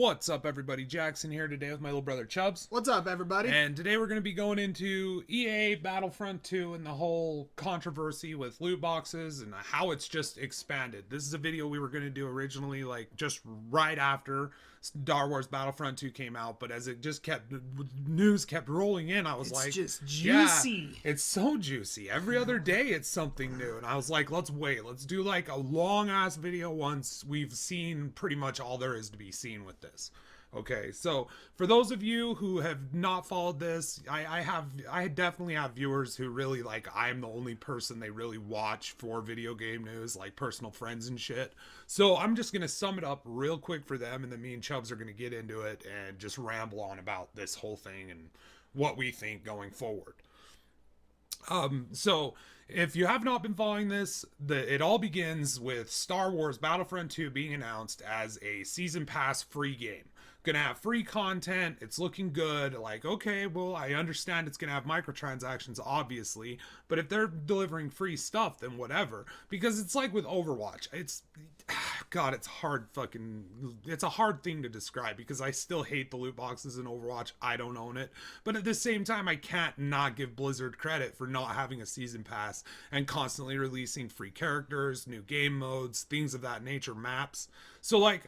What's up, everybody? Jackson here today with my little brother Chubbz. What's up, everybody? And today we're going to be going into EA Battlefront 2 and the whole controversy with loot boxes and how it's just expanded. This is a video we were going to do originally, like just right after Star Wars Battlefront 2 came out, but as it just kept, news kept rolling in, I was like, it's just juicy. Yeah, it's so juicy. Every other day it's something new. And I was like, let's wait. Let's do like a long ass video once we've seen pretty much all there is to be seen with this. Okay, so for those of you who have not followed this, I definitely have viewers who really like, I'm the only person they really watch for video game news, like personal friends and shit. So I'm just gonna sum it up real quick for them, and then me and Chubbs are gonna get into it and just ramble on about this whole thing and what we think going forward. So if you have not been following this, it all begins with Star Wars Battlefront 2 being announced as a season pass free game. Gonna have free content. It's looking good. Like, okay, well, I understand it's gonna have microtransactions, obviously, but if they're delivering free stuff, then whatever. Because it's like with Overwatch. God, it's a hard thing to describe because I still hate the loot boxes in Overwatch. I don't own it. But at the same time, I can't not give Blizzard credit for not having a season pass and constantly releasing free characters, new game modes, things of that nature, maps. So like,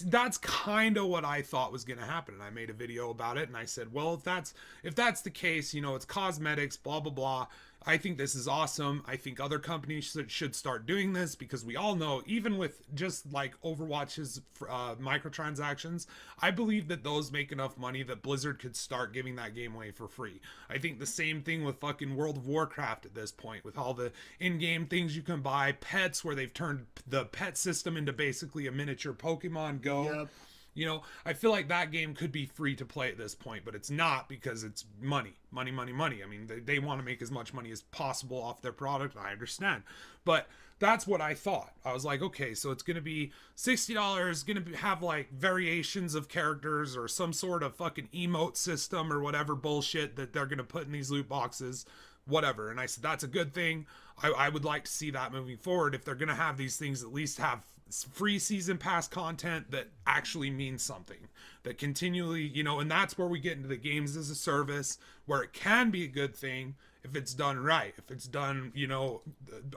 that's kind of what I thought was going to happen. And I made a video about it and I said, well, if that's the case, you know, it's cosmetics, blah, blah, blah. I think this is awesome. I think other companies should start doing this because we all know, even with just like Overwatch's microtransactions, I believe that those make enough money that Blizzard could start giving that game away for free. I think the same thing with fucking World of Warcraft at this point, with all the in-game things you can buy, pets, where they've turned the pet system into basically a miniature Pokemon Go. Yep. You know, I feel like that game could be free to play at this point, but it's not because it's money. I mean, they want to make as much money as possible off their product, and I understand. But that's what I thought. I was like, okay, so it's going to be $60, going to have like variations of characters or some sort of fucking emote system or whatever bullshit that they're going to put in these loot boxes, whatever. And I said, that's a good thing. I would like to see that moving forward. If they're going to have these things, at least have free season pass content that actually means something, that continually, you know, and that's where we get into the games as a service, where it can be a good thing if it's done right, if it's done, you know,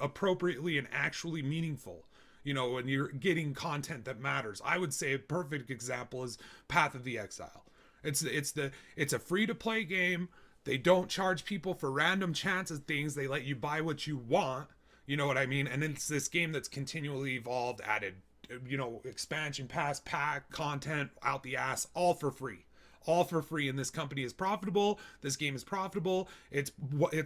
appropriately and actually meaningful, you know, when you're getting content that matters. I would say a perfect example is Path of the Exile. It's a free to play game. They don't charge people for random chances things. They let you buy what you want. You know what I mean? And it's this game that's continually evolved, added, you know, expansion pass, pack, content out the ass, all for free. All for free. And this company is profitable. This game is profitable. It's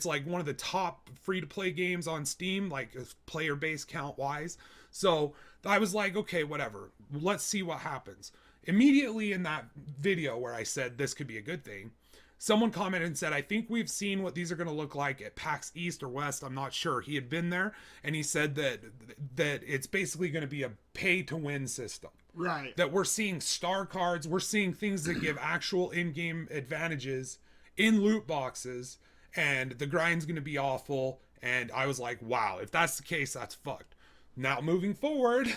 like one of the top free-to-play games on Steam, like player base count-wise. So I was like, okay, whatever. Let's see what happens. Immediately in that video where I said this could be a good thing, someone commented and said, I think we've seen what these are going to look like at PAX East or West. I'm not sure. He had been there, and he said that it's basically going to be a pay-to-win system. Right. That we're seeing star cards. We're seeing things that give actual in-game advantages in loot boxes, and the grind's going to be awful. And I was like, wow, if that's the case, that's fucked. Now, moving forward,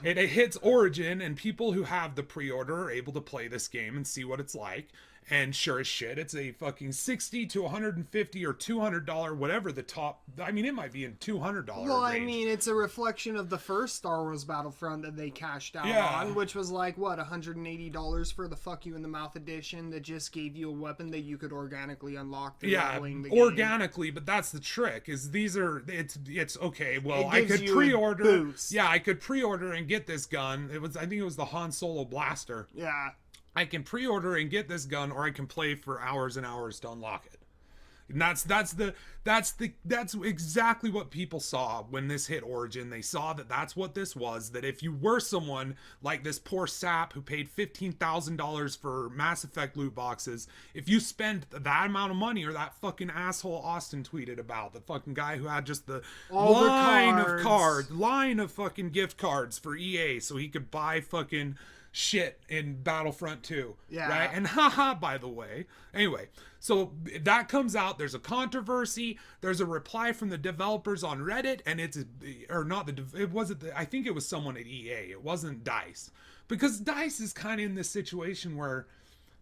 it hits Origin, and people who have the pre-order are able to play this game and see what it's like. And sure as shit, it's a fucking $60 to $150 or $200, whatever the top. I mean, it might be in $200 Well, range. I mean, it's a reflection of the first Star Wars Battlefront that they cashed out on, which was like, what, $180 for the Fuck You in the Mouth edition that just gave you a weapon that you could organically unlock through playing the game. Organically, but that's the trick, is these are, it's okay, well, I could pre-order. Boost. Yeah, I could pre-order and get this gun. I think it was the Han Solo blaster. Yeah. I can pre-order and get this gun, or I can play for hours and hours to unlock it. And that's exactly what people saw when this hit Origin. They saw that that's what this was. That if you were someone like this poor sap who paid $15,000 for Mass Effect loot boxes, if you spent that amount of money, or that fucking asshole Austin tweeted about, the fucking guy who had just the line of fucking gift cards for EA so he could buy fucking shit in Battlefront 2. Yeah. Right? And haha, by the way. Anyway, so that comes out. There's a controversy. There's a reply from the developers on Reddit, and I think it was someone at EA. It wasn't DICE. because DICE is kind of in this situation where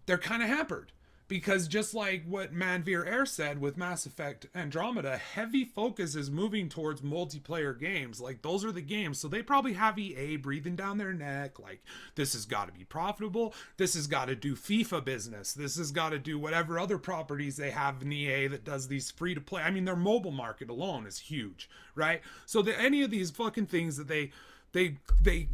they're kind of hampered. Because just like what Manveer Air said with Mass Effect Andromeda, heavy focus is moving towards multiplayer games. Like, those are the games. So they probably have EA breathing down their neck. Like, this has got to be profitable. This has got to do FIFA business. This has got to do whatever other properties they have in EA that does these free to play. I mean, their mobile market alone is huge, right? So any of these fucking things that they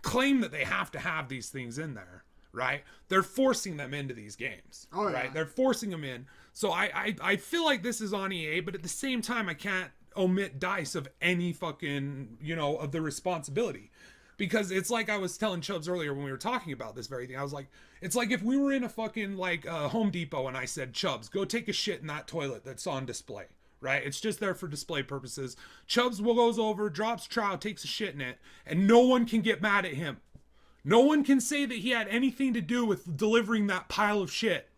claim that they have to have these things in there. Right? They're forcing them into these games. Oh, yeah. Right? They're forcing them in. So I feel like this is on EA, but at the same time, I can't omit DICE of any fucking, of the responsibility. Because it's like I was telling Chubbz earlier when we were talking about this very thing. I was like, it's like if we were in a fucking Home Depot and I said, Chubbz, go take a shit in that toilet that's on display. Right? It's just there for display purposes. Chubbz goes over, drops trow, takes a shit in it, and no one can get mad at him. No one can say that he had anything to do with delivering that pile of shit.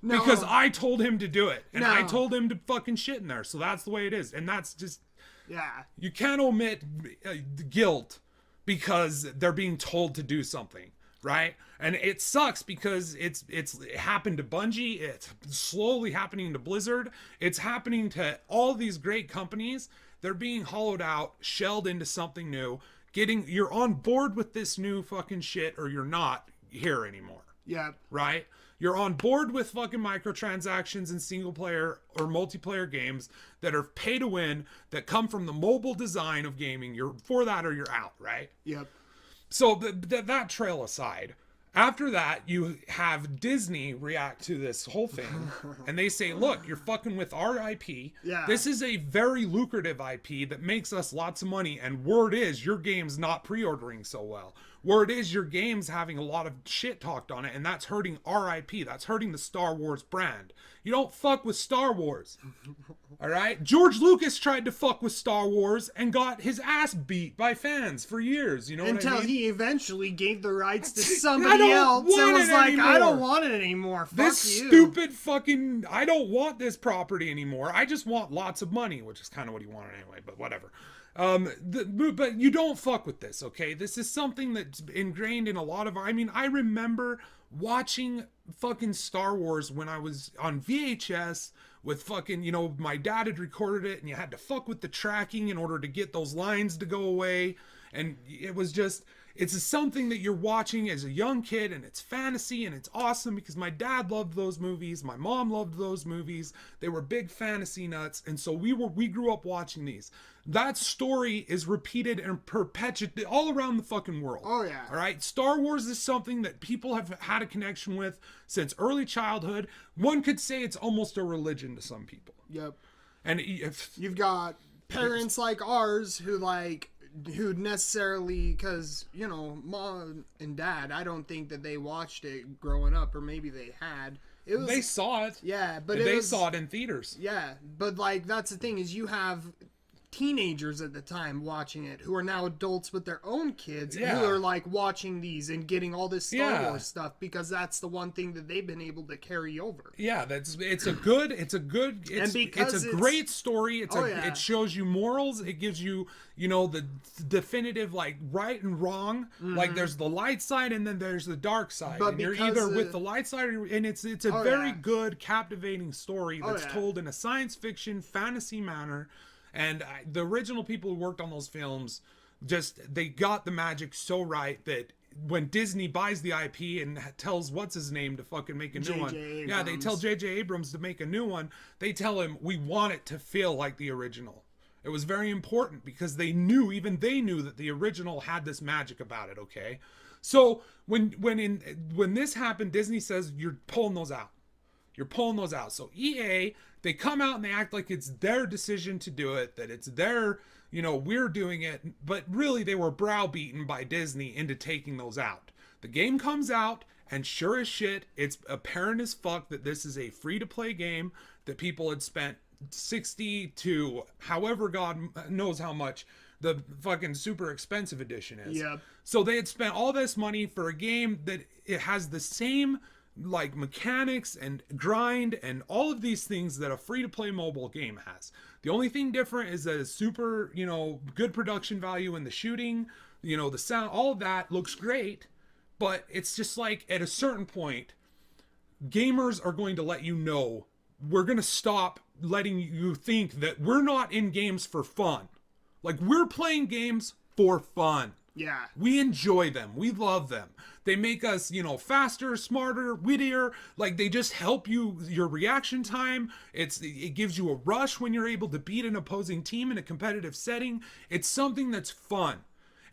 No. Because I told him to do it. And I told him to fucking shit in there. So that's the way it is. And that's just... Yeah. You can't omit guilt because they're being told to do something. Right? And it sucks because it happened to Bungie. It's slowly happening to Blizzard. It's happening to all these great companies. They're being hollowed out, shelled into something new. You're on board with this new fucking shit or you're not here anymore. Yeah. Right? You're on board with fucking microtransactions and single player or multiplayer games that are pay to win, that come from the mobile design of gaming. You're for that or you're out, right? Yep. So that trail aside, after that, you have Disney react to this whole thing, and they say, look, you're fucking with our IP. Yeah. This is a very lucrative IP that makes us lots of money, and word is your game's not pre-ordering so well. Word is your game's having a lot of shit talked on it, and that's hurting our IP. That's hurting the Star Wars brand. You don't fuck with Star Wars. All right? George Lucas tried to fuck with Star Wars and got his ass beat by fans for years. You know what I mean? Until he eventually gave the rights to somebody else and was like, anymore. I don't want it anymore. Fuck this you. Stupid fucking, I don't want this property anymore. I just want lots of money, which is kind of what he wanted anyway, but whatever. But you don't fuck with this, okay? This is something that's ingrained in a lot of our... I mean, I remember watching fucking Star Wars when I was on VHS with fucking, my dad had recorded it and you had to fuck with the tracking in order to get those lines to go away. And it was just... It's something that you're watching as a young kid, and it's fantasy, and it's awesome because my dad loved those movies. My mom loved those movies. They were big fantasy nuts, and so we grew up watching these. That story is repeated and perpetuated all around the fucking world. Oh, yeah. All right? Star Wars is something that people have had a connection with since early childhood. One could say it's almost a religion to some people. Yep. And if you've got parents like ours who necessarily, because mom and dad, I don't think that they watched it growing up, or maybe they had. They saw it. Yeah, but they saw it in theaters. Yeah, but that's the thing, is you have teenagers at the time watching it who are now adults with their own kids who are watching these and getting all this Star Wars stuff because that's the one thing that they've been able to carry over. Yeah, it's a great story. It shows you morals. It gives you, the definitive right and wrong. Mm-hmm. Like there's the light side and then there's the dark side. But and you're either with the light side and it's a very good, captivating story that's told in a science fiction, fantasy manner. And the original people who worked on those films, they got the magic so right that when Disney buys the IP and tells what's his name to fucking make a new one. Abrams. Yeah, they tell J.J. Abrams to make a new one. They tell him, we want it to feel like the original. It was very important because they knew that the original had this magic about it, okay? So when this happened, Disney says, you're pulling those out. You're pulling those out. So EA, they come out and they act like it's their decision to do it, that it's their, we're doing it. But really, they were browbeaten by Disney into taking those out. The game comes out, and sure as shit, it's apparent as fuck that this is a free-to-play game that people had spent 60 to however God knows how much the fucking super expensive edition is. Yeah. So they had spent all this money for a game that it has the same mechanics and grind and all of these things that a free-to-play mobile game has. The only thing different is that it's super, good production value in the shooting, the sound, all of that looks great, But it's just like, at a certain point, gamers are going to let you know, we're going to stop letting you think that we're not in games for fun. Like, we're playing games for fun. Yeah. We enjoy them. We love them. They make us, you know, faster, smarter, wittier. Like, they just help you, your reaction time. It gives you a rush when you're able to beat an opposing team in a competitive setting. It's something that's fun.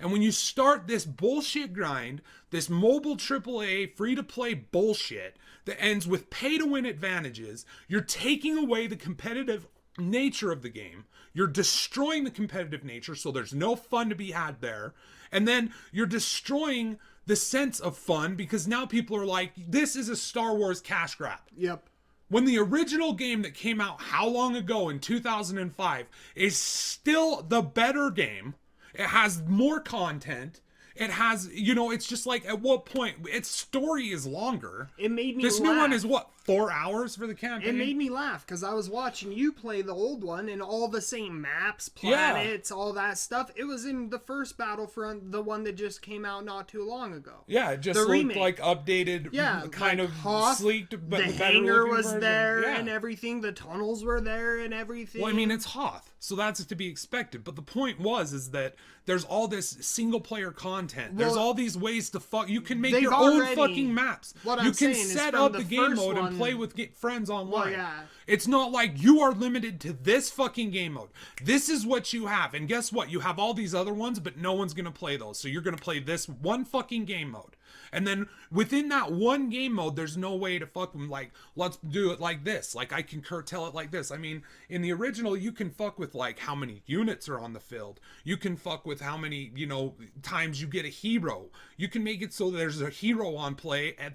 And when you start this bullshit grind, this mobile AAA free-to-play bullshit that ends with pay-to-win advantages, you're taking away the competitive nature of the game. You're destroying the competitive nature, so there's no fun to be had there. And then you're destroying the sense of fun, because now people are like, this is a Star Wars cash grab. Yep. When the original game that came out how long ago, in 2005, is still the better game. It has more content. It has, you know, it's just like, at what point, its story is longer. It made me This laugh. new one is what, 4 hours for the campaign? It made me laugh because I was watching you play the old one and all the same maps, planets, all that stuff. It was in the first Battlefront, the one that just came out not too long ago. Yeah, it just the looked remake. like updated, kind like of Hoth, sleeked, but the better hangar looking was version. there Yeah. and everything. The tunnels were there and everything. Well, I mean, it's Hoth, so that's to be expected. But the point is that there's all this single player content. There's all these ways to fuck. You can make your own fucking maps. What You I'm can saying is set from up the the game first mode and one- play with friends online. Well, yeah. It's not like you are limited to this fucking game mode. This is what you have. And guess what? You have all these other ones, but no one's going to play those. So you're going to play this one fucking game mode. And then within that one game mode, there's no way to fuck them. Like, let's do it like this. Like, I can curtail it like this. I mean, in the original, you can fuck with, like, how many units are on the field. You can fuck with how many, you know, times you get a hero. You can make it so there's a hero on play in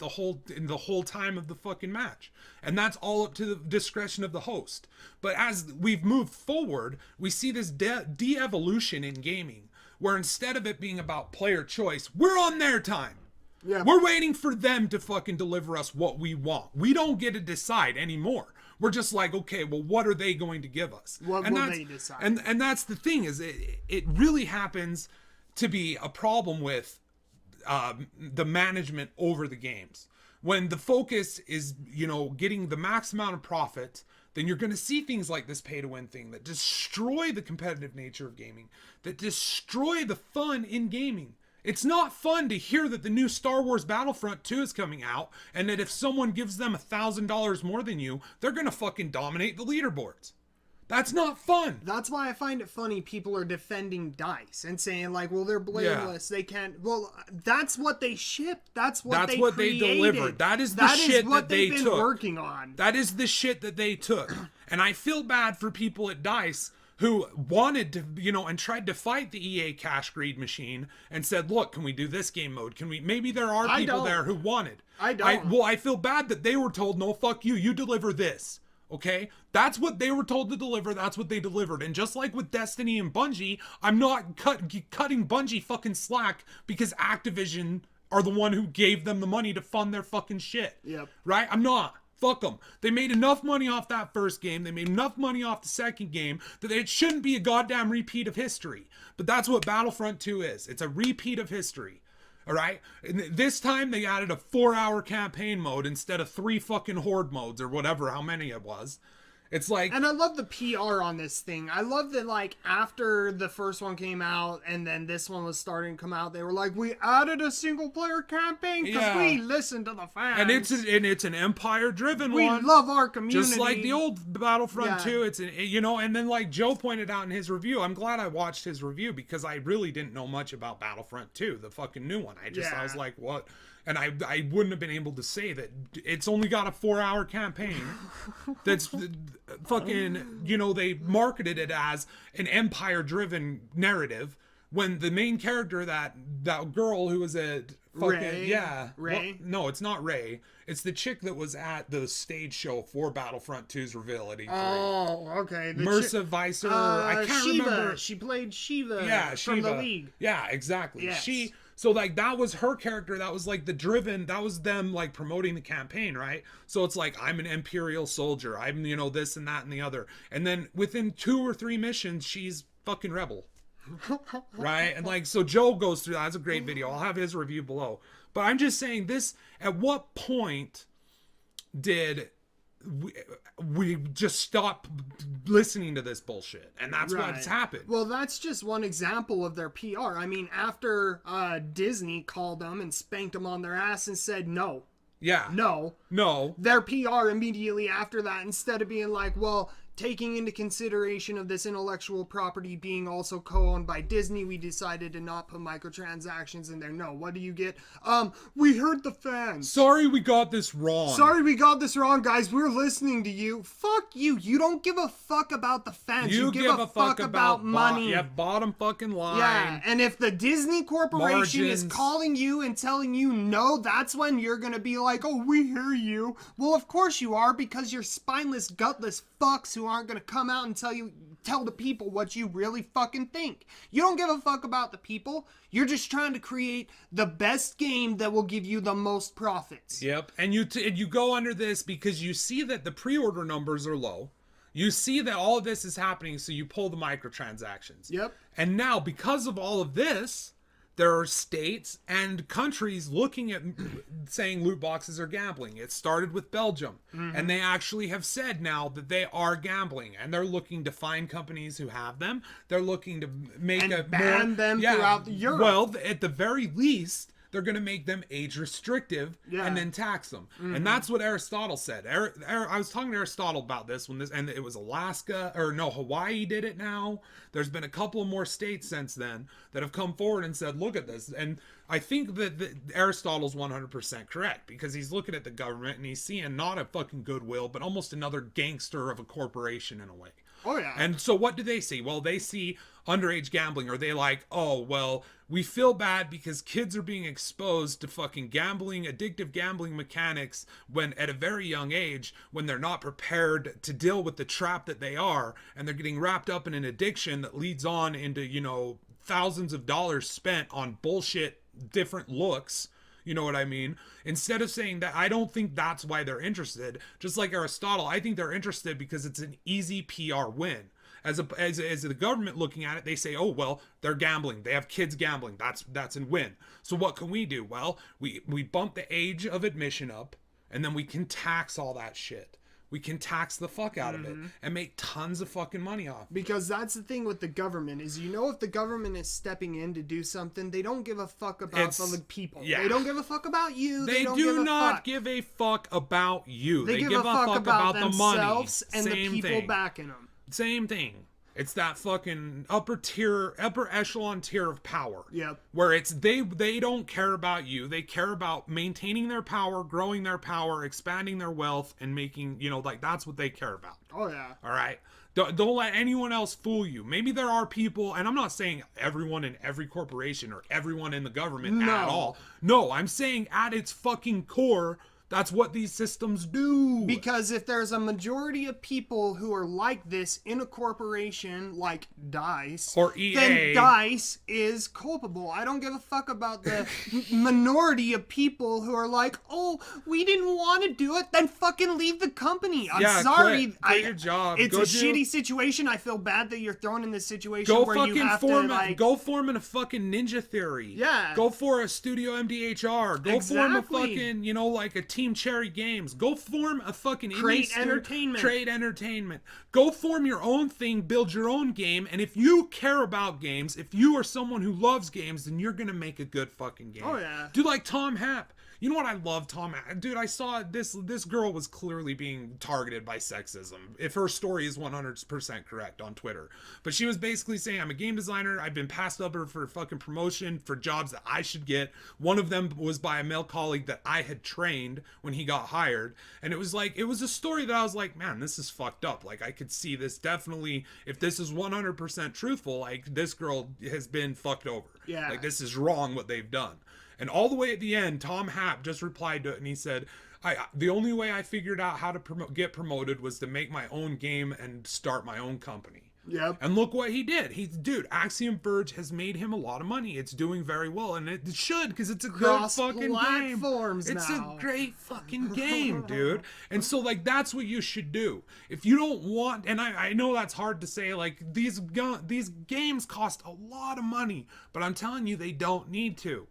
the whole time of the fucking match. And that's all up to the discretion of the host. But as we've moved forward, we see this de-evolution in gaming, where instead of it being about player choice, we're on their time. Yeah. We're waiting for them to fucking deliver us what we want. We don't get to decide anymore. We're just like, okay, well, what are they going to give us? What will they decide? And that's the thing, is it really happens to be a problem with the management over the games. When the focus is, you know, getting the max amount of profit, then you're going to see things like this pay-to-win thing that destroy the competitive nature of gaming, that destroy the fun in gaming. It's not fun to hear that the new Star Wars Battlefront 2 is coming out, and that if someone gives them $1,000 more than you, they're gonna fucking dominate the leaderboards. That's not fun. That's why I find it funny people are defending DICE and saying, like, well, they're blameless. They can't. Well, that's what they shipped. That's what they delivered. That is the shit that they they've been took. working on. That is the shit that they took. And I feel bad for people at DICE who wanted to, you know, and tried to fight the EA cash greed machine and said, look, can we do this game mode? Can we? Maybe there are people there who wanted. I don't. I feel bad that they were told, no, fuck you. You deliver this. Okay? That's what they were told to deliver. That's what they delivered. And just like with Destiny and Bungie, I'm not cutting Bungie fucking slack because Activision are the one who gave them the money to fund their fucking shit. Yep. Right? I'm not. Fuck them. They made enough money off that first game. They made enough money off the second game that it shouldn't be a goddamn repeat of history. But that's what Battlefront 2 is. It's a repeat of history. All right? And this time they added a 4-hour campaign mode instead of 3 fucking horde modes or whatever, how many it was. It's like... And I love the PR on this thing. I love that, like, after the first one came out and then this one was starting to come out, they were like, we added a single-player campaign because we listen to the fans. And it's an Empire-driven one. We love our community. Just like the old Battlefront 2. It's, you know, and then like Joe pointed out in his review, I'm glad I watched his review because I really didn't know much about Battlefront 2, the fucking new one. I was like, what? And I wouldn't have been able to say that it's only got a 4-hour campaign. That's fucking, you know, they marketed it as an Empire-driven narrative when the main character, that girl who was a fucking... Ray? Well, no, it's not Ray. It's the chick that was at the stage show for Battlefront 2's reveal at E3. Oh, okay. Marissa Visser. I can't remember. She played Shiva from the League. Yeah, exactly. Yes. So like that was her character. That was like that was them like promoting the campaign, right? So it's like, I'm an Imperial soldier. I'm, you know, this and that and the other. And then within 2 or 3 missions, she's fucking rebel. Right? And like, so Joe goes through that. That's a great video. I'll have his review below. But I'm just saying this, at what point did we just stop listening to this bullshit? And that's what's happened. Well, that's just one example of their PR. I mean, after Disney called them and spanked them on their ass and said no. Yeah. No. Their PR immediately after that, instead of being like, well, taking into consideration of this intellectual property being also co-owned by Disney, we decided to not put microtransactions in there. No, what do you get? We heard the fans. Sorry we got this wrong. Guys. We're listening to you. Fuck you. You don't give a fuck about the fans. You give a fuck about money. Yeah, bottom fucking line. Yeah, and if the Disney Corporation is calling you and telling you no, that's when you're gonna be like, oh, we hear you. Well, of course you are, because you're spineless, gutless fucks who aren't gonna come out and tell the people what you really fucking think. You don't give a fuck about the people. You're just trying to create the best game that will give you the most profits. Yep. And you go under this because you see that the pre-order numbers are low. You see that all of this is happening, so you pull the microtransactions. Yep. And now, because of all of this, there are states and countries looking at saying loot boxes are gambling. It started with Belgium, and they actually have said now that they are gambling, and they're looking to find companies who have them. They're looking to make and ban them throughout Europe. Well, at the very least, they're going to make them age restrictive and then tax them. And that's what Aristotle said. I was talking to Aristotle about this and it was Hawaii did it now. There's been a couple of more states since then that have come forward and said, look at this. And I think that Aristotle's 100% correct, because he's looking at the government and he's seeing not a fucking goodwill, but almost another gangster of a corporation in a way. Oh, yeah. And so what do they see? Well, they see underage gambling. Are they like, oh, well, we feel bad because kids are being exposed to fucking gambling, addictive gambling mechanics when at a very young age, when they're not prepared to deal with the trap that they are, and they're getting wrapped up in an addiction that leads on into, thousands of dollars spent on bullshit, different looks. You know what I mean? Instead of saying that, I don't think that's why they're interested. Just like Aristotle, I think they're interested because it's an easy PR win. As the government looking at it, they say, oh, well, they're gambling. They have kids gambling. That's a win. So what can we do? Well, we bump the age of admission up, and then we can tax all that shit. We can tax the fuck out of it and make tons of fucking money off. Because that's the thing with the government is, if the government is stepping in to do something, they don't give a fuck about the people. Yeah. They don't give a fuck about you. They do not give a fuck about you. They give a fuck about the money. And the people backing them. Same thing. It's that fucking upper echelon tier of power. Yep. Where it's they don't care about you. They care about maintaining their power, growing their power, expanding their wealth, and making, that's what they care about. Oh, yeah. All right. Don't let anyone else fool you. Maybe there are people, and I'm not saying everyone in every corporation or everyone in the government at all. No, I'm saying at its fucking core, that's what these systems do. Because if there's a majority of people who are like this in a corporation like DICE, or EA, then DICE is culpable. I don't give a fuck about the minority of people who are like, oh, we didn't want to do it, then fucking leave the company. I'm sorry. Quit your job. It's shitty situation. I feel bad that you're thrown in this situation where you have to go form in a fucking Ninja Theory. Yeah. Go for a Studio MDHR. Go form a fucking, like a Team Cherry Games. Go form a fucking Trade Entertainment. Go form your own thing, build your own game, and if you care about games, if you are someone who loves games, then you're gonna make a good fucking game. Oh yeah. Dude, like Tom Happ. You know what I love, Tom? Dude, I saw this girl was clearly being targeted by sexism. If her story is 100% correct on Twitter. But she was basically saying, I'm a game designer. I've been passed up for fucking promotion for jobs that I should get. One of them was by a male colleague that I had trained when he got hired. And it was a story that I was like, man, this is fucked up. Like, I could see this definitely, if this is 100% truthful, like, this girl has been fucked over. Yeah. Like, this is wrong what they've done. And all the way at the end, Tom Happ just replied to it, and he said, the only way I figured out how to get promoted was to make my own game and start my own company. Yep. And look what he did. Axiom Verge has made him a lot of money. It's doing very well, and it should, because it's a good fucking game. It's a great fucking game, dude. And so, that's what you should do. If you don't want, and I know that's hard to say, these games cost a lot of money, but I'm telling you, they don't need to.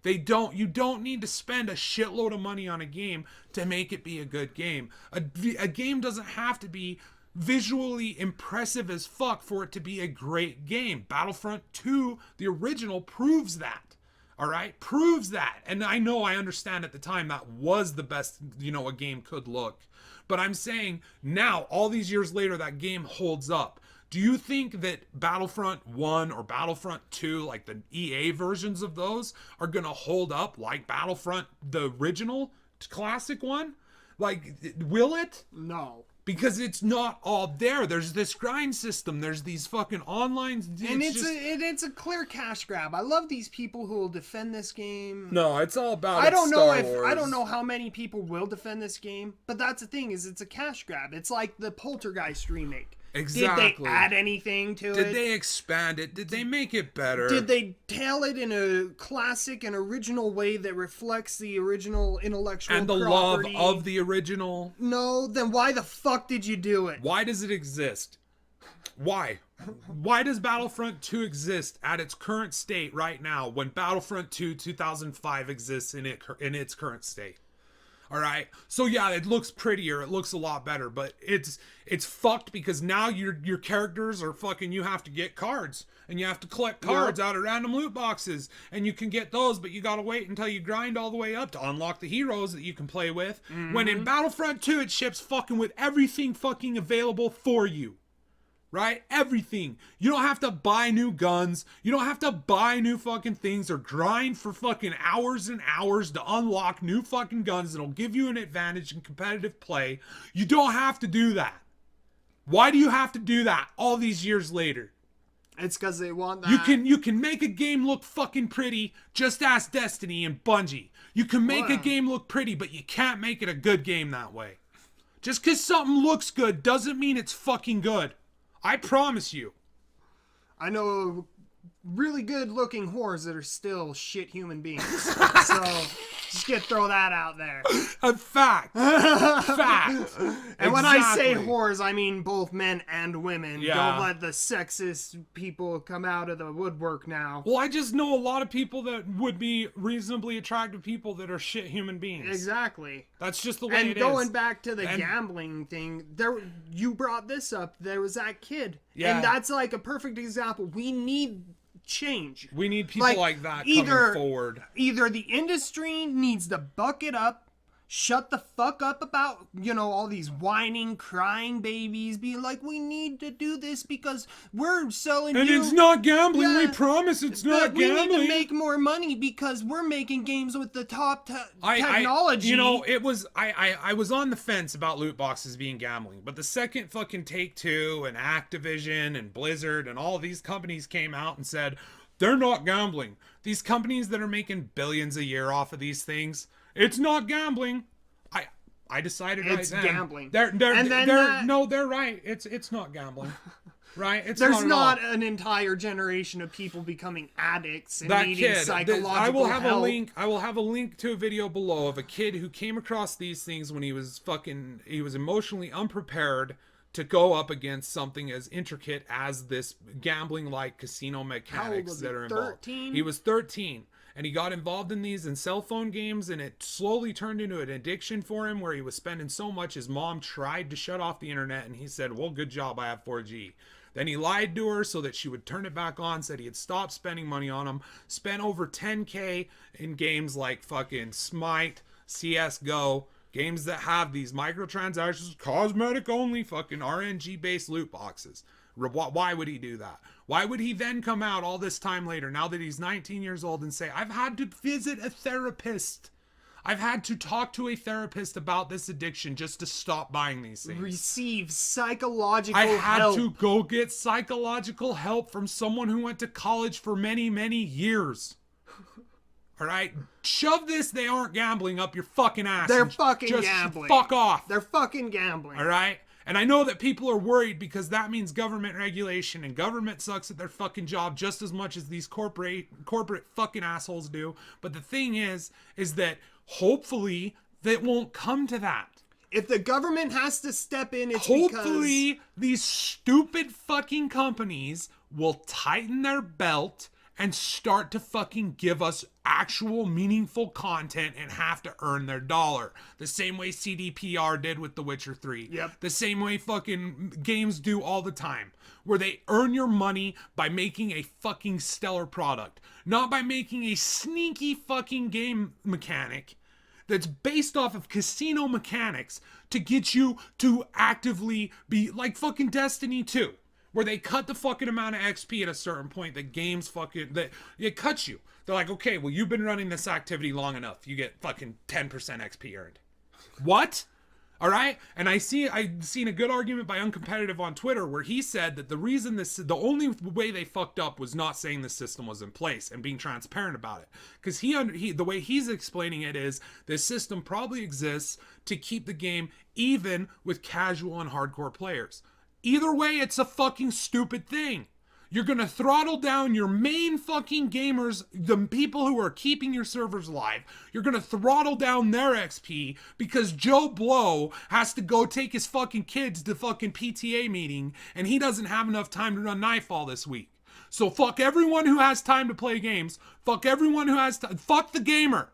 You don't need to spend a shitload of money on a game to make it be a good game. A game doesn't have to be visually impressive as fuck for it to be a great game. Battlefront 2, the original, proves that. All right? Proves that. And I understand at the time that was the best, a game could look. But I'm saying now, all these years later, that game holds up. Do you think that Battlefront 1 or Battlefront 2, like the EA versions of those, are going to hold up like Battlefront, the original classic one? Like, will it? No. Because it's not all there. There's this grind system. There's these fucking online... It's a clear cash grab. I love these people who will defend this game. No, it's all about I don't know how many people will defend this game, but that's the thing, is it's a cash grab. It's like the Poltergeist remake. Exactly. Did they add anything to it? Did they expand it? Did they make it better? Did they tell it in a classic and original way that reflects the original intellectual and the property? love of the original? No, then why the fuck did you do it? Why does it exist? Why? Why does Battlefront 2 exist at its current state right now when Battlefront 2 2005 exists in its current state? All right. So yeah, it looks prettier. It looks a lot better, but it's fucked because now your characters are fucking, you have to get cards and you have to collect cards out of random loot boxes, and you can get those, but you got to wait until you grind all the way up to unlock the heroes that you can play with. Mm-hmm. When in Battlefront 2, it ships fucking with everything fucking available for you. Right? Everything. You don't have to buy new guns. You don't have to buy new fucking things or grind for fucking hours and hours to unlock new fucking guns that'll give you an advantage in competitive play. You don't have to do that. Why do you have to do that all these years later? It's because they want that. You can make a game look fucking pretty. Just ask Destiny and Bungie. You can make a game look pretty, but you can't make it a good game that way. Just because something looks good doesn't mean it's fucking good. I promise you. I know really good looking whores that are still shit human beings. So just throw that out there. A fact. Fact. And when I say whores, I mean both men and women. Yeah. Don't let the sexist people come out of the woodwork now. Well, I just know a lot of people that would be reasonably attractive people that are shit human beings. Exactly. That's just the way it is. And going back to the gambling thing, you brought this up. There was that kid. Yeah. And that's like a perfect example. We need change. We need people like that coming forward. Either the industry needs to buck it up, shut the fuck up about, all these whining, crying babies being like, we need to do this because we're selling and it's not gambling. Yeah, we promise it's not gambling. We need to make more money because we're making games with the top technology. I was on the fence about loot boxes being gambling, but the second fucking Take-Two and Activision and Blizzard and all these companies came out and said, they're not gambling. These companies that are making billions a year off of these things, it's not gambling. I decided it's right then. Gambling. They're right. It's not gambling. Right? There's not an entire generation of people becoming addicts and needing psychological help. I will have a link to a video below of a kid who came across these things when he was emotionally unprepared to go up against something as intricate as this gambling-like casino mechanics that are involved. 13? He was 13. And he got involved in these in cell phone games, and it slowly turned into an addiction for him where he was spending so much his mom tried to shut off the internet, and he said, well, good job, I have 4G. Then he lied to her so that she would turn it back on, said he had stopped spending money on them, spent over $10K in games like fucking Smite, CSGO, games that have these microtransactions, cosmetic only, fucking RNG-based loot boxes. Why would he do that? Why would he then come out all this time later, now that he's 19 years old, and say, I've had to visit a therapist. I've had to talk to a therapist about this addiction just to stop buying these things. Receive psychological help. I had to go get psychological help from someone who went to college for many, many years. All right? Shove this, they aren't gambling up your fucking ass. They're fucking gambling. Fuck off. They're fucking gambling. All right? And I know that people are worried because that means government regulation, and government sucks at their fucking job just as much as these corporate fucking assholes do. But the thing is that hopefully that won't come to that. If the government has to step in, it's hopefully these stupid fucking companies will tighten their belt and start to fucking give us actual meaningful content and have to earn their dollar. The same way CDPR did with The Witcher 3. Yep. The same way fucking games do all the time. Where they earn your money by making a fucking stellar product. Not by making a sneaky fucking game mechanic that's based off of casino mechanics to get you to actively be like fucking Destiny 2. Where they cut the fucking amount of XP at a certain point that games fucking, that it cuts you. They're like, okay, well, you've been running this activity long enough. You get fucking 10% XP earned. What? All right? And I've seen a good argument by Uncompetitive on Twitter where he said that the reason the only way they fucked up was not saying the system was in place and being transparent about it. Because the way he's explaining it is this system probably exists to keep the game even with casual and hardcore players. Either way, it's a fucking stupid thing. You're going to throttle down your main fucking gamers, the people who are keeping your servers live. You're going to throttle down their XP because Joe Blow has to go take his fucking kids to fucking PTA meeting and he doesn't have enough time to run Nightfall this week. So fuck everyone who has time to play games. Fuck everyone who has time. Fuck the gamer.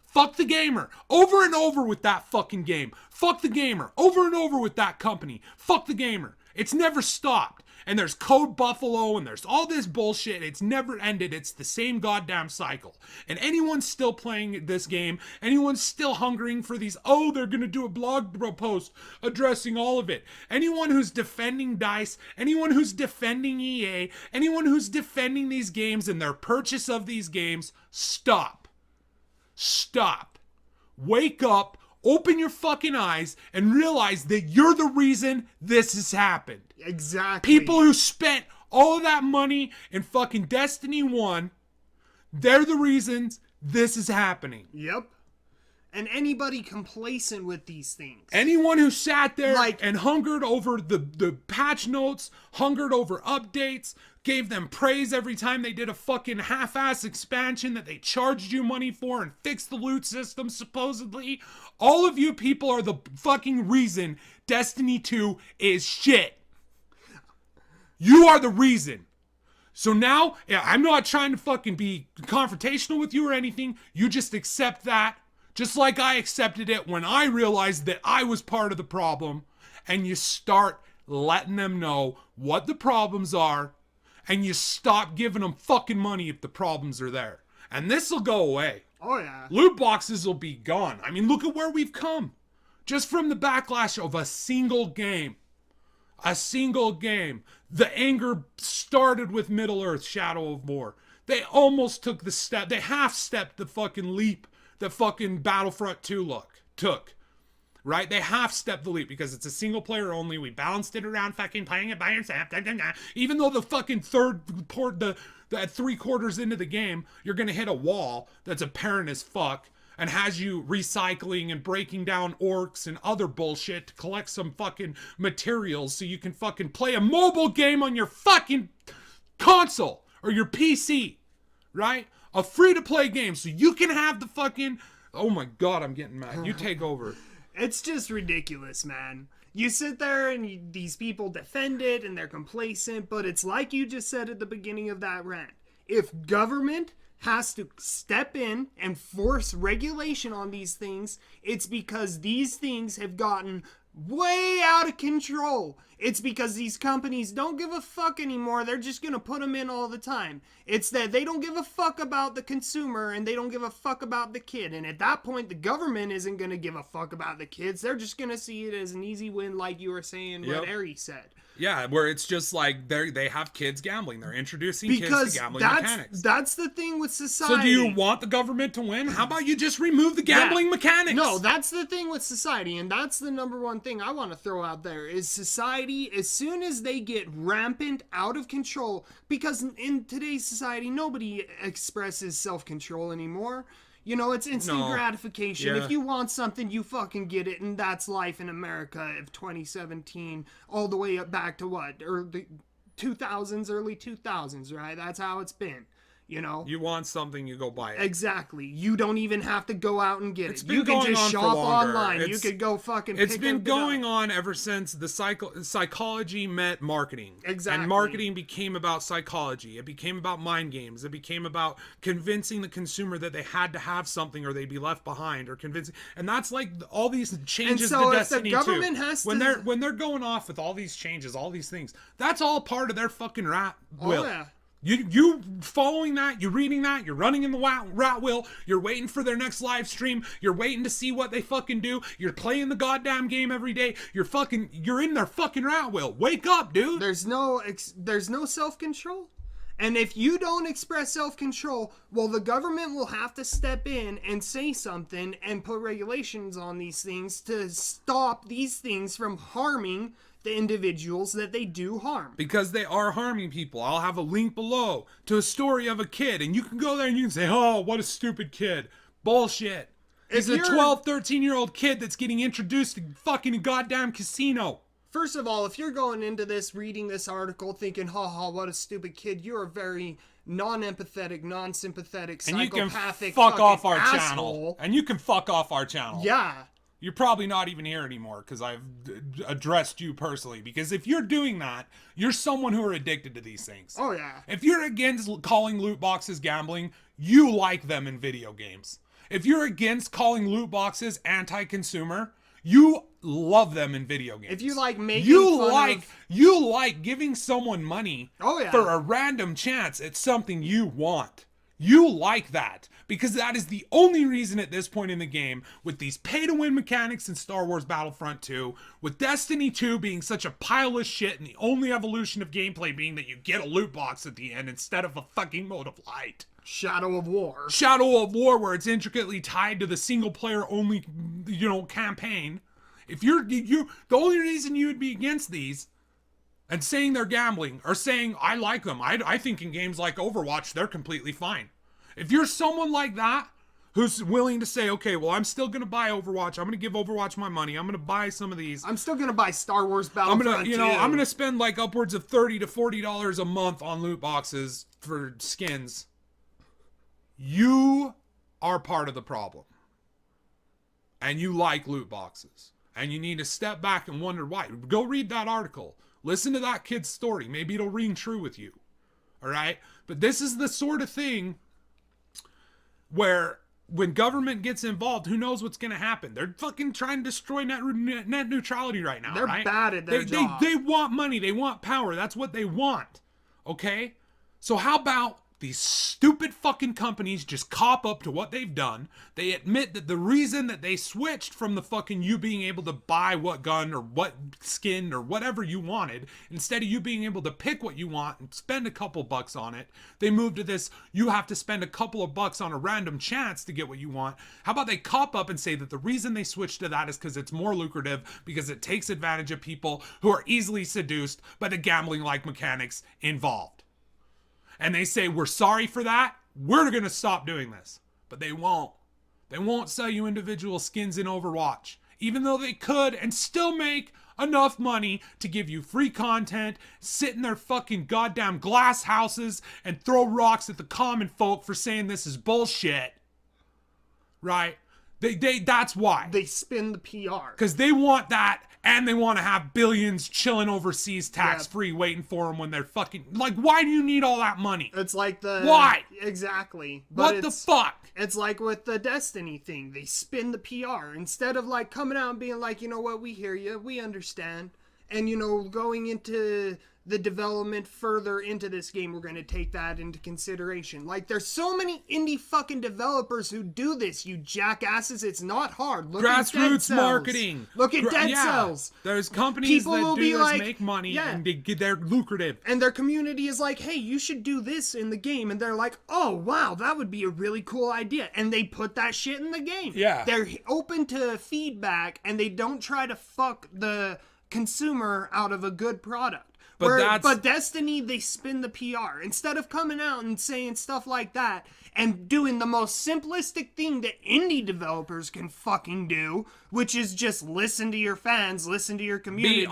Fuck the gamer. Over and over with that fucking game. Fuck the gamer. Over and over with that company. Fuck the gamer. It's never stopped. And there's Code Buffalo and there's all this bullshit. It's never ended. It's the same goddamn cycle. And anyone's still playing this game, anyone's still hungering for these, oh, they're going to do a blog post addressing all of it. Anyone who's defending DICE, anyone who's defending EA, anyone who's defending these games and their purchase of these games, stop. Stop. Wake up. Open your fucking eyes and realize that you're the reason this has happened. Exactly. People who spent all of that money in fucking Destiny 1, they're the reasons this is happening. Yep. And anybody complacent with these things. Anyone who sat there and hungered over the patch notes, hungered over updates, gave them praise every time they did a fucking half-ass expansion that they charged you money for and fixed the loot system supposedly. All of you people are the fucking reason Destiny 2 is shit. You are the reason. So now, I'm not trying to fucking be confrontational with you or anything. You just accept that. Just like I accepted it when I realized that I was part of the problem. And you start letting them know what the problems are. And you stop giving them fucking money if the problems are there. And this will go away. Oh, yeah. Loot boxes will be gone. I mean, look at where we've come. Just from the backlash of a single game. A single game. The anger started with Middle-earth Shadow of War. They almost took the step. They half-stepped the fucking leap that fucking Battlefront 2 took. Right? They half-stepped the leap because it's a single player only. We balanced it around fucking playing it by yourself. Even though the fucking at 3/4 into the game, you're going to hit a wall that's apparent as fuck and has you recycling and breaking down orcs and other bullshit to collect some fucking materials so you can fucking play a mobile game on your fucking console or your PC. Right? A free-to-play game so you can have the fucking... Oh my god, I'm getting mad. You take over. It's just ridiculous, man. You sit there and these people defend it and they're complacent, but it's like you just said at the beginning of that rant. If government has to step in and force regulation on these things, it's because these things have gotten way out of control. It's because these companies don't give a fuck anymore. They're just going to put them in all the time. It's that they don't give a fuck about the consumer and they don't give a fuck about the kid. And at that point, the government isn't going to give a fuck about the kids. They're just going to see it as an easy win, like you were saying, what Ari said. Yeah, where it's just like they have kids gambling. They're introducing kids to gambling mechanics. That's the thing with society. So do you want the government to win? How about you just remove the gambling mechanics? No, that's the thing with society, and that's the number one thing I want to throw out there is society, as soon as they get rampant, out of control, because in today's society, nobody expresses self-control anymore. You know, it's instant gratification. Yeah. If you want something, you fucking get it, and that's life in America of 2017, all the way up back to what? Early 2000s, right? That's how it's been. You know, you want something, you go buy it. Exactly. You don't even have to go out and get It's it. been You can going just on for shop longer. online. You could go fucking. It's pick been it going up. on ever since the psychology met marketing. Exactly. And marketing became about psychology. It became about mind games. It became about convincing the consumer that they had to have something or they'd be left behind, or convincing. And that's like all these changes so to if Destiny the government 2. has when to... they're going off with all these changes, all these things, that's all part of their fucking rat will. Oh, yeah. You following that, you're reading that, you're running in the rat wheel, you're waiting for their next live stream, you're waiting to see what they fucking do, you're playing the goddamn game every day, you're in their fucking rat wheel. Wake up, dude. There's no self-control. And if you don't express self-control, well, the government will have to step in and say something and put regulations on these things to stop these things from harming the individuals that they do harm. Because they are harming people. I'll have a link below to a story of a kid, and you can go there and you can say, oh, what a stupid kid. Bullshit. It's a 12, 13-year-old kid that's getting introduced to fucking a goddamn casino. First of all, if you're going into this, reading this article, thinking, ha, what a stupid kid, you're a very non-empathetic, non-sympathetic, psychopathic, and you can fuck off our asshole. channel. And you can fuck off our channel. Yeah. You're probably not even here anymore because I've addressed you personally. Because if you're doing that, you're someone who are addicted to these things. Oh, yeah. If you're against calling loot boxes gambling, you like them in video games. If you're against calling loot boxes anti-consumer, you love them in video games. If you like making you like giving someone money for a random chance at something you want. You like that because that is the only reason at this point in the game, with these pay-to-win mechanics in Star Wars Battlefront 2, with Destiny 2 being such a pile of shit and the only evolution of gameplay being that you get a loot box at the end instead of a fucking mode of light. Shadow of War, where it's intricately tied to the single-player only, campaign. If you're the only reason you would be against these and saying they're gambling, or saying, I like them. I think in games like Overwatch, they're completely fine. If you're someone like that, who's willing to say, okay, well, I'm still going to buy Overwatch. I'm going to give Overwatch my money. I'm going to buy some of these. I'm still going to buy Star Wars Battlefront too. I'm going to spend like upwards of $30 to $40 a month on loot boxes for skins. You are part of the problem. And you like loot boxes. And you need to step back and wonder why. Go read that article. Listen to that kid's story. Maybe it'll ring true with you. All right? But this is the sort of thing where when government gets involved, who knows what's going to happen? They're fucking trying to destroy net neutrality right now, They're right? bad at their job. They want money. They want power. That's what they want. Okay? So how about these stupid fucking companies just cop up to what they've done. They admit that the reason that they switched from the fucking you being able to buy what gun or what skin or whatever you wanted, instead of you being able to pick what you want and spend a couple bucks on it, they moved to this, you have to spend a couple of bucks on a random chance to get what you want. How about they cop up and say that the reason they switched to that is because it's more lucrative, because it takes advantage of people who are easily seduced by the gambling-like mechanics involved. And they say, we're sorry for that. We're going to stop doing this. But they won't. They won't sell you individual skins in Overwatch. Even though they could and still make enough money to give you free content, sit in their fucking goddamn glass houses and throw rocks at the common folk for saying this is bullshit. Right? That's why. They spin the PR. Because they want that, and they want to have billions chilling overseas tax-free waiting for them when they're fucking... Like, why do you need all that money? It's like the... Why? Exactly. But what the fuck? It's like with the Destiny thing. They spin the PR. Instead of, like, coming out and being like, you know what, we hear you, we understand. And, going into the development further into this game, we're going to take that into consideration. Like, there's so many indie fucking developers who do this, you jackasses. It's not hard. Look at grassroots marketing. Look at Dead Cells. There's companies that do this, make money, and they're lucrative. And their community is like, hey, you should do this in the game. And they're like, oh, wow, that would be a really cool idea. And they put that shit in the game. Yeah. They're open to feedback, and they don't try to fuck the consumer out of a good product. But Destiny, they spin the PR. Instead of coming out and saying stuff like that and doing the most simplistic thing that indie developers can fucking do, which is just listen to your fans, listen to your community.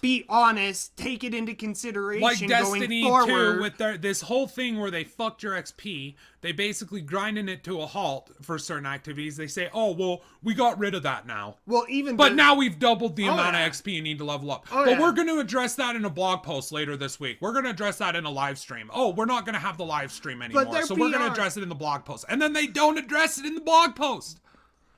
Be honest, take it into consideration like Destiny going 2 forward. with this whole thing where they fucked your XP. They basically grinding it to a halt for certain activities. They say, oh, well, we got rid of that now. Well, But now we've doubled the amount of XP you need to level up. Oh, but we're going to address that in a blog post later this week. We're going to address that in a live stream. Oh, we're not going to have the live stream anymore. So we're going to address it in the blog post. And then they don't address it in the blog post.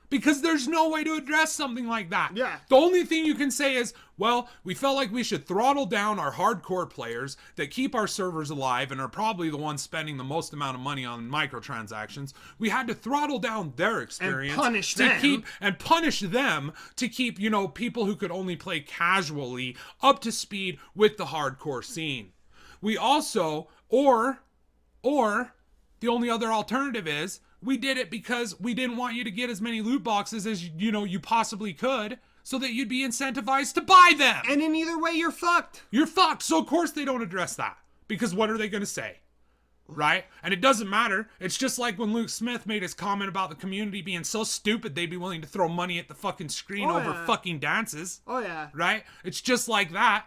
Because there's no way to address something like that. Yeah. The only thing you can say is, well, we felt like we should throttle down our hardcore players that keep our servers alive and are probably the ones spending the most amount of money on microtransactions. We had to throttle down their experience and punish them to keep, you know, people who could only play casually up to speed with the hardcore scene. We also, or the only other alternative is, we did it because we didn't want you to get as many loot boxes as, you know, you possibly could, so that you'd be incentivized to buy them. And in either way, you're fucked. You're fucked. So of course they don't address that. Because what are they going to say? Right? And it doesn't matter. It's just like when Luke Smith made his comment about the community being so stupid they'd be willing to throw money at the fucking screen over fucking dances. Oh, yeah. Right? It's just like that.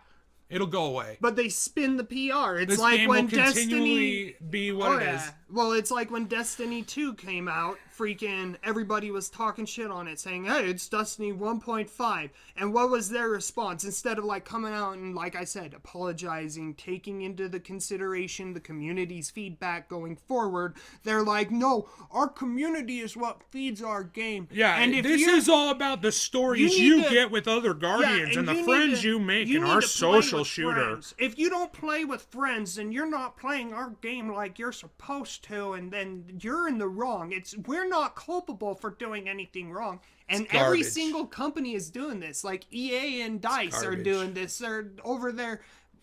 It'll go away. But they spin the PR. It's this like game when will continually be what it is. Well, it's like when Destiny 2 came out, freaking everybody was talking shit on it, saying, hey, it's Destiny 1.5. And what was their response? Instead of like coming out and, like I said, apologizing, taking into the consideration the community's feedback going forward, they're like, no, our community is what feeds our game. Yeah, and if this is all about the stories you get with other Guardians and the friends you make in our social shooter. Friends. If you don't play with friends and you're not playing our game like you're supposed to, and then you're in the wrong. We're not culpable for doing anything wrong. And every single company is doing this. Like EA and DICE are doing this. They're over there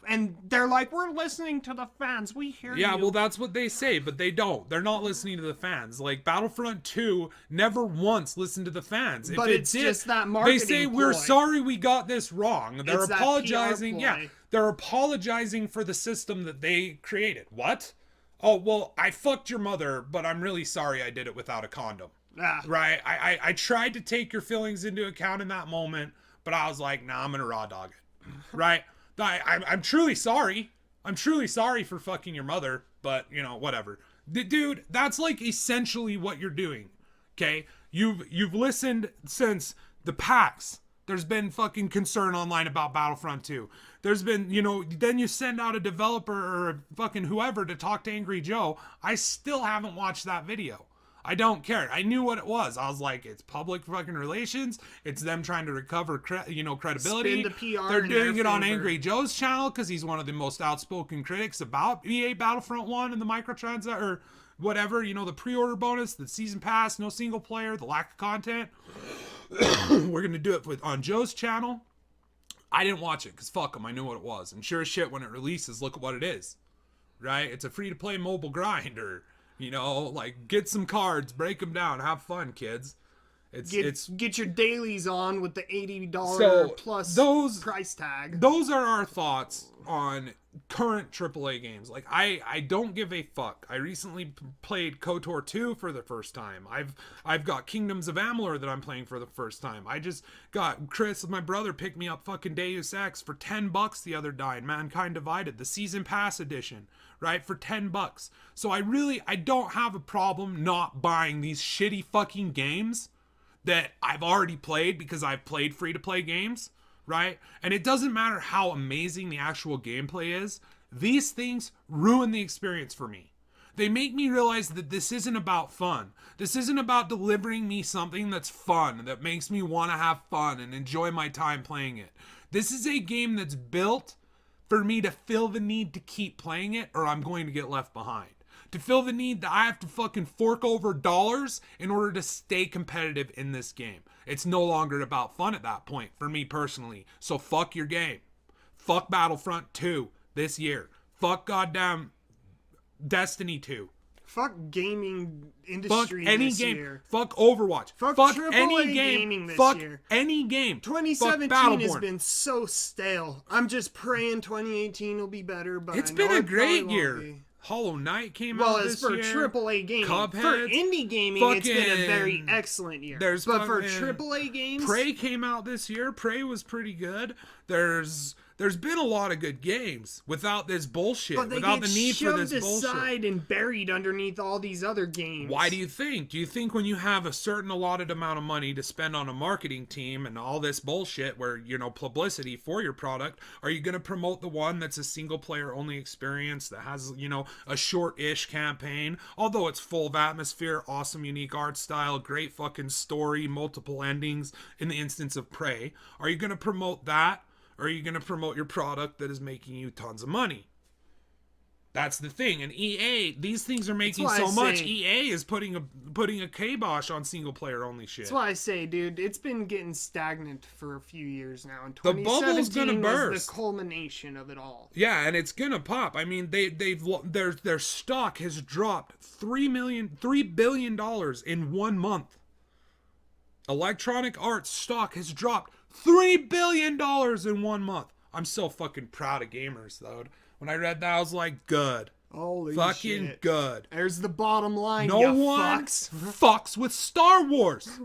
and they're like, we're listening to the fans. We hear you. Yeah, well, that's what they say, but they don't. They're not listening to the fans. Like, Battlefront 2 never once listened to the fans. But it's just that marketing They say, we're sorry we got this wrong. They're apologizing. Yeah, they're apologizing for the system that they created. What? Oh, well, I fucked your mother, but I'm really sorry I did it without a condom. Right? I tried to take your feelings into account in that moment, but I was like, nah, I'm gonna raw dog it. Right? I'm truly sorry. I'm truly sorry for fucking your mother, but, you know, whatever. Dude, that's like essentially what you're doing. Okay? You've listened since the PAX. There's been fucking concern online about Battlefront 2. There's been, you know, then you send out a developer or fucking whoever to talk to Angry Joe. I still haven't watched that video. I don't care. I knew what it was. I was like, it's public fucking relations. It's them trying to recover, credibility. Spin the PR. They're doing it on Angry Joe's channel because he's one of the most outspoken critics about EA Battlefront 1 and the microtransaction or whatever, you know, the pre-order bonus, the season pass, no single player, the lack of content. We're going to do it on Joe's channel. I didn't watch it because fuck him. I knew what it was. And sure as shit, when it releases, look at what it is. Right? It's a free-to-play mobile grinder. You know, like, get some cards, break them down, have fun, kids. Get your dailies on with the $80 plus price tag. Those are our thoughts on current AAA games. Like, I don't give a fuck. I recently played KOTOR 2 for the first time. I've got Kingdoms of Amalur that I'm playing for the first time. I just got Chris, my brother, picked me up fucking Deus Ex for $10 the other day in Mankind Divided, the season pass edition, right, for $10. So I don't have a problem not buying these shitty fucking games that I've already played because I've played free-to-play games, right? And it doesn't matter how amazing the actual gameplay is. These things ruin the experience for me. They make me realize that this isn't about fun. This isn't about delivering me something that's fun, that makes me want to have fun and enjoy my time playing it. This is a game that's built for me to feel the need to keep playing it or I'm going to get left behind. To feel the need that I have to fucking fork over dollars in order to stay competitive in this game. It's no longer about fun at that point for me personally. So fuck your game. Fuck Battlefront 2 this year. Fuck goddamn Destiny 2. Fuck gaming industry fuck any this game. Year. Fuck Overwatch. Fuck any game. Gaming this fuck year. any game. 2017 has been so stale. I'm just praying 2018 will be better, but it's been a great year. Hollow Knight came out this year. Well, as for AAA gaming, Cuphead, for indie gaming, it's been a very excellent year. But for AAA games, Prey came out this year. Prey was pretty good. There's been a lot of good games without this bullshit, without the need for this bullshit. But they get shoved aside and buried underneath all these other games. Why do you think? Do you think when you have a certain allotted amount of money to spend on a marketing team and all this bullshit where, publicity for your product, are you going to promote the one that's a single player only experience that has, a short-ish campaign, although it's full of atmosphere, awesome unique art style, great fucking story, multiple endings in the instance of Prey? Are you going to promote that? Or are you going to promote your product that is making you tons of money? That's the thing. And EA, these things are making so much. EA is putting a kibosh on single player only shit. That's why I say, dude, it's been getting stagnant for a few years now. And the bubble's gonna burst. Was the culmination of it all. Yeah, and it's gonna pop. I mean, their stock has dropped $3 billion in 1 month. Electronic Arts stock has dropped $3 billion in 1 month. I'm so fucking proud of gamers, though. When I read that, I was like, good. Holy fucking shit. Good. There's the bottom line, no one fucks with Star Wars.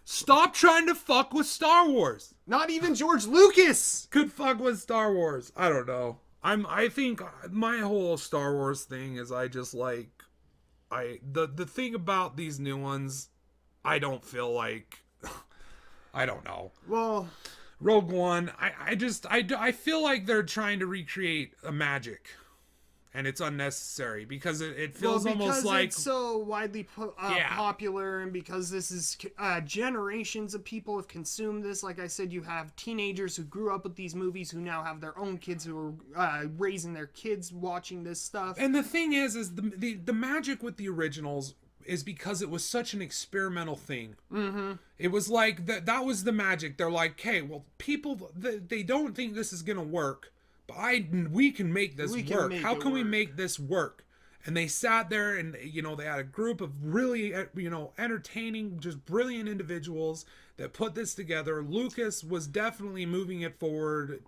Stop trying to fuck with Star Wars. Not even George Lucas could fuck with Star Wars. I don't know. I think my whole Star Wars thing is I just like... The thing about these new ones, I don't feel like... I don't know. Well, Rogue One, I feel like they're trying to recreate a magic, and it's unnecessary because it feels almost like it's so widely popular, and because this is generations of people have consumed this. Like I said, you have teenagers who grew up with these movies who now have their own kids who are raising their kids watching this stuff. And the thing is the magic with the originals is because it was such an experimental thing. Mm-hmm. It was like that was the magic. They're like, hey, well, people they don't think this is gonna work, but we can make this work. How can we make this work? And they sat there and they had a group of really entertaining, just brilliant individuals that put this together. Lucas was definitely moving it forward,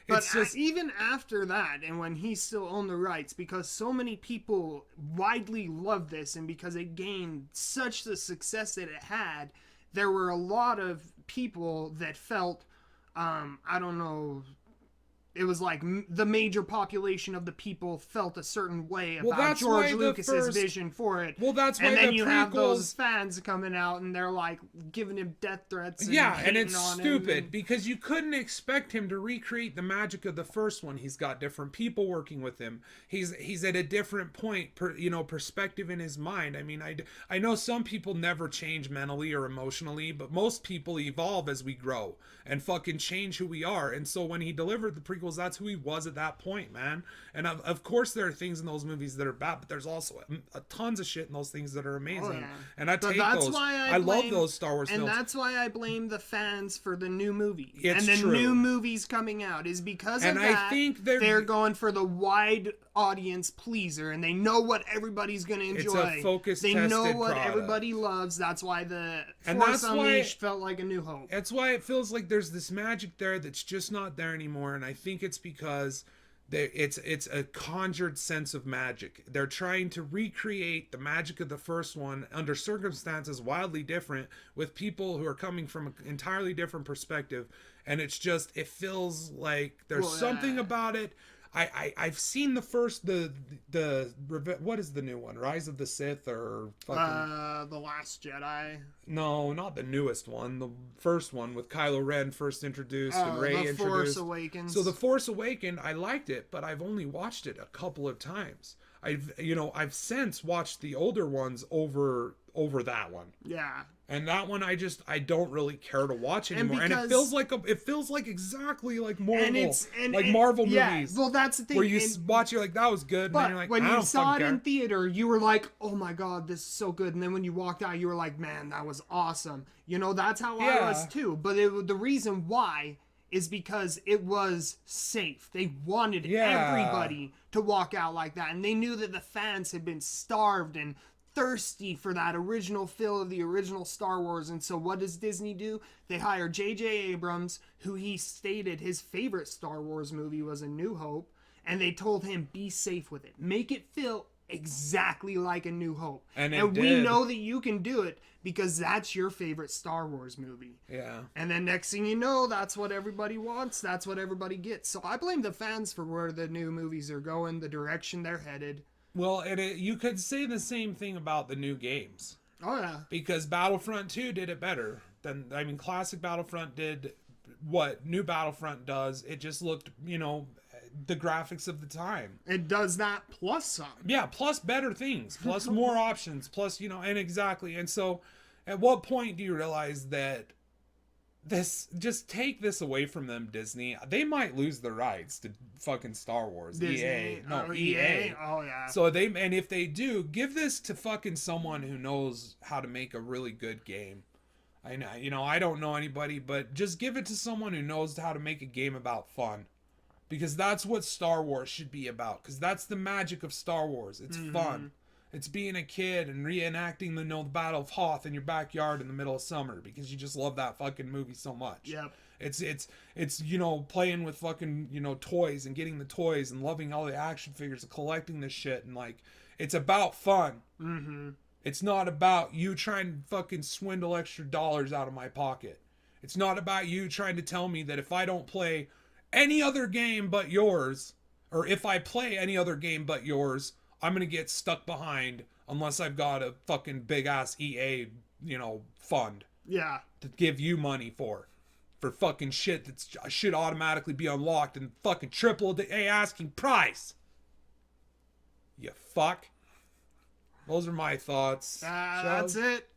but just, even after that, and when he still owned the rights, because so many people widely loved this, and because it gained such the success that it had, there were a lot of people that felt, I don't know, it was like the major population of the people felt a certain way about George Lucas's vision for it. Well, that's why and then you have those fans coming out and they're like giving him death threats. And it's stupid because you couldn't expect him to recreate the magic of the first one. He's got different people working with him. He's at a different point, perspective in his mind. I mean, I know some people never change mentally or emotionally, but most people evolve as we grow and fucking change who we are. And so when he delivered the prequels, that's who he was at that point, man. And of course there are things in those movies that are bad, but there's also tons of shit in those things that are amazing. Oh, yeah. And I take those. I love those Star Wars films. And that's why I blame the fans for the new movies. It's and the true. New movies coming out is because of that. I think they're going for the wide audience pleaser, and they know what everybody's going to enjoy. It's a focus. They know what product. Everybody loves. That's why the Force Unleashed felt like a New Hope. That's why it feels like there's this magic there that's just not there anymore, and I think it's because it's a conjured sense of magic. They're trying to recreate the magic of the first one under circumstances wildly different with people who are coming from an entirely different perspective, and it feels like there's something about it. I've seen the first what is the new one? Rise of the Sith or fucking The Last Jedi? No, not the newest one. The first one with Kylo Ren first introduced and Rey introduced. The Force Awakens. So The Force Awakens, I liked it, but I've only watched it a couple of times. I've since watched the older ones over that one. Yeah. And that one I don't really care to watch anymore. And it feels like exactly like Marvel. Marvel movies. Well, that's the thing. Where you watch, you're like, that was good. But and then you're like, when you saw it care. in theater, you were like, oh my God, this is so good. And then when you walked out, you were like, man, that was awesome. That's how I was too. But the reason why is because it was safe. They wanted everybody to walk out like that. And they knew that the fans had been starved and thirsty for that original feel of the original Star Wars. And so what does Disney do? They hire J.J. Abrams, who he stated his favorite Star Wars movie was A New Hope. and they told him, be safe with it. Make it feel exactly like A New Hope. And we know that you can do it because that's your favorite Star Wars movie. Yeah. And then next thing you know, that's what everybody wants. That's what everybody gets. So I blame the fans for where the new movies are going, the direction they're headed. Well, you could say the same thing about the new games. Oh, yeah. Because Battlefront 2 did it better than, classic Battlefront did what new Battlefront does. It just looked, the graphics of the time. It does that plus some. Yeah, plus better things, plus more options, plus, and exactly. And so at what point do you realize that just take this away from them, Disney? They might lose the rights to fucking Star Wars. Disney. EA. No, EA. Oh, yeah. So and if they do, give this to fucking someone who knows how to make a really good game. I know, I don't know anybody, but just give it to someone who knows how to make a game about fun. Because that's what Star Wars should be about. Because that's the magic of Star Wars. It's fun. It's being a kid and reenacting the Battle of Hoth in your backyard in the middle of summer. Because you just love that fucking movie so much. Yep. It's playing with fucking, toys and getting the toys and loving all the action figures and collecting this shit. And, it's about fun. Mm-hmm. It's not about you trying to fucking swindle extra dollars out of my pocket. It's not about you trying to tell me that if I don't play any other game but yours, or if I play any other game but yours, I'm gonna get stuck behind unless I've got a fucking big ass EA, fund. Yeah. To give you money for fucking shit that should automatically be unlocked and fucking triple the asking price. You fuck. Those are my thoughts. That's it.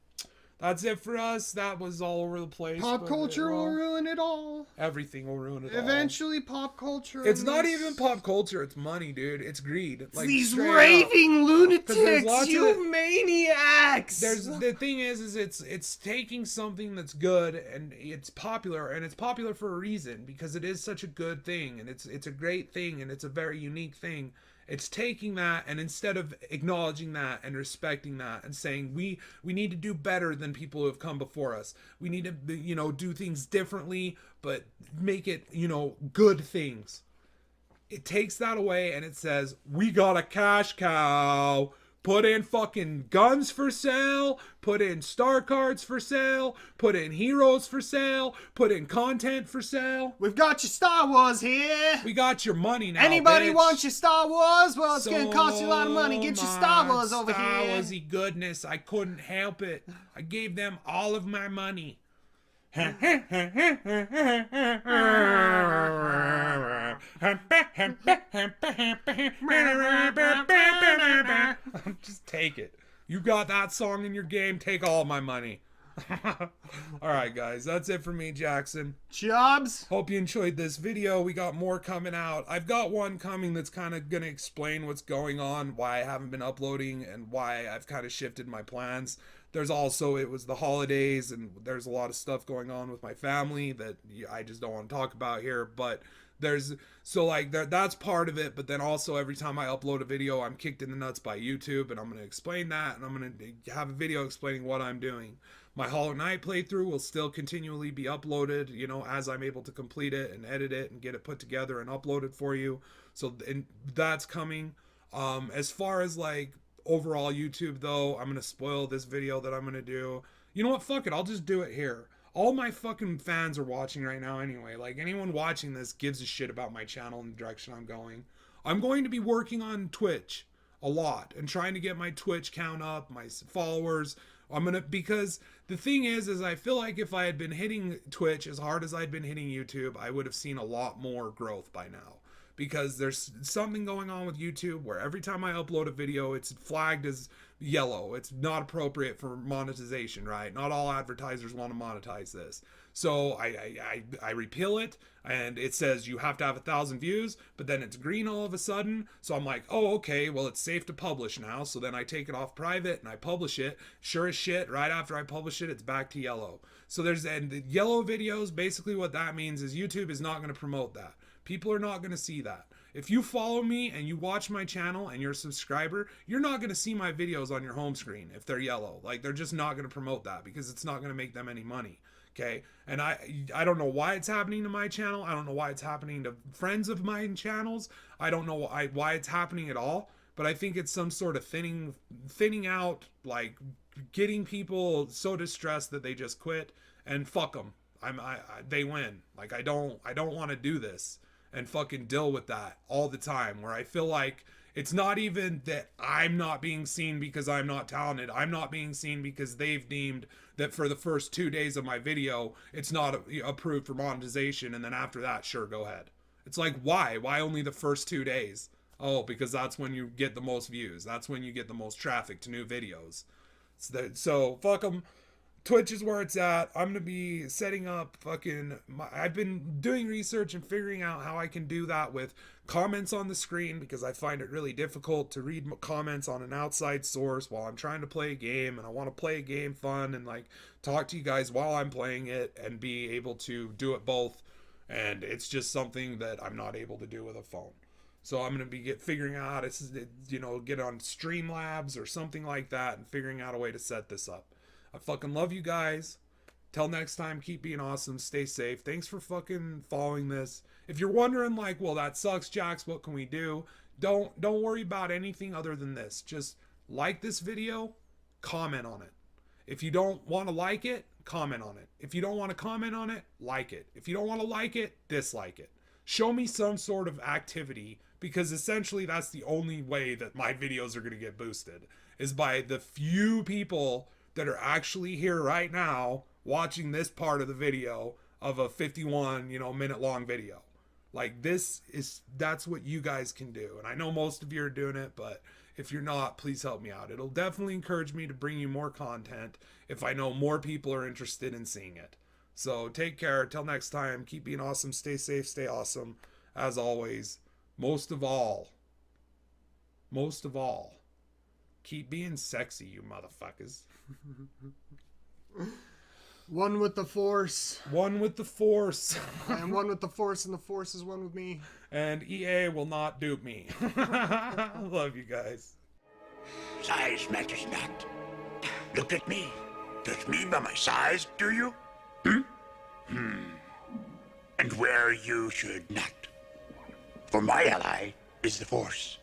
That's it for us. That was all over the place. Pop culture will ruin it all. Everything will ruin it all. Eventually, pop culture. It's not even pop culture. It's money, dude. It's greed. These raving lunatics, you maniacs. The thing is it's taking something that's good and it's popular for a reason because it is such a good thing and it's a great thing and it's a very unique thing. It's taking that and instead of acknowledging that and respecting that and saying we need to do better than people who have come before us. We need to do things differently, but make it good things. It takes that away and it says we got a cash cow. Put in fucking guns for sale, put in star cards for sale, put in heroes for sale, put in content for sale. We've got your Star Wars here. We got your money now, Anybody bitch. wants your Star Wars? Well, it's going to cost you a lot of money. Get your Star Wars over here. Star Warsy goodness. I couldn't help it. I gave them all of my money. Just take it. You got that song in your game, take all my money. Alright guys, that's it for me, Jackson. Chubbz. Hope you enjoyed this video. We got more coming out. I've got one coming that's kind of going to explain what's going on, why I haven't been uploading, and why I've kind of shifted my plans. There's also, it was the holidays, and there's a lot of stuff going on with my family that I just don't want to talk about here, but that's part of it. But then also every time I upload a video, I'm kicked in the nuts by YouTube, and I'm going to explain that, and I'm going to have a video explaining what I'm doing. My Hollow Knight playthrough will still continually be uploaded, as I'm able to complete it and edit it and get it put together and uploaded for you. So that's coming. As far as overall YouTube though, I'm gonna spoil this video that I'm gonna do. You know what, fuck it, I'll just do it here. All my fucking fans are watching right now anyway. Anyone watching this gives a shit about my channel and the direction I'm going. I'm going to be working on Twitch a lot and trying to get my Twitch count up, my followers. Because the thing is I feel like if I had been hitting Twitch as hard as I'd been hitting YouTube, I would have seen a lot more growth by now. Because there's something going on with YouTube where every time I upload a video, it's flagged as yellow. It's not appropriate for monetization, right? Not all advertisers want to monetize this. So I repeal it, and it says you have to have 1,000 views, but then it's green all of a sudden. So I'm like, oh, okay, well, it's safe to publish now. So then I take it off private and I publish it. Sure as shit, right after I publish it, it's back to yellow. So and the yellow videos, basically what that means is YouTube is not going to promote that. People are not going to see that. If you follow me and you watch my channel and you're a subscriber, you're not going to see my videos on your home screen if they're yellow. They're just not going to promote that because it's not going to make them any money. Okay, and I don't know why it's happening to my channel. I don't know why it's happening to friends of mine channels. I don't know why it's happening at all. But I think it's some sort of thinning out, like getting people so distressed that they just quit and fuck them. They win. Like I don't want to do this and fucking deal with that all the time. Where I feel like it's not even that I'm not being seen because I'm not talented. I'm not being seen because they've deemed that for the first 2 days of my video, it's not approved for monetization. And then after that, sure, go ahead. It's like, why? Why only the first 2 days? Oh, because that's when you get the most views. That's when you get the most traffic to new videos. So fuck them. Twitch is where it's at. I'm going to be setting up I've been doing research and figuring out how I can do that with comments on the screen, because I find it really difficult to read comments on an outside source while I'm trying to play a game, and I want to play a game fun and like talk to you guys while I'm playing it and be able to do it both. And it's just something that I'm not able to do with a phone. So I'm going to be figuring out how to, get on Streamlabs or something like that and figuring out a way to set this up. I fucking love you guys. Till next time, keep being awesome. Stay safe. Thanks for fucking following this. If you're wondering, like, well, that sucks, Jax, what can we do? Don't worry about anything other than this. Just like this video, comment on it. If you don't want to like it, comment on it. If you don't want to comment on it, like it. If you don't want to like it, dislike it. Show me some sort of activity, because essentially that's the only way that my videos are going to get boosted, is by the few people that are actually here right now watching this part of the video of a 51 minute long video. Like, that's what you guys can do. And I know most of you are doing it, but if you're not, please help me out. It'll definitely encourage me to bring you more content if I know more people are interested in seeing it. So take care. Till next time, keep being awesome. Stay safe. Stay awesome. As always, most of all, keep being sexy, you motherfuckers. One with the Force. One with the Force. I am one with the Force, and the Force is one with me. And EA will not dupe me. Love you guys. Size matters not. Look at me. Judge me by my size, do you? And where you should not. For my ally is the Force.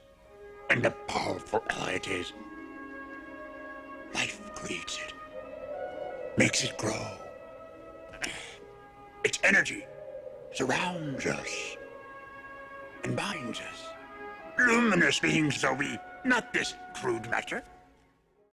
And a powerful ally it is. Life creates it. Makes it grow. Its energy surrounds us. And binds us. Luminous beings are we, not this crude matter.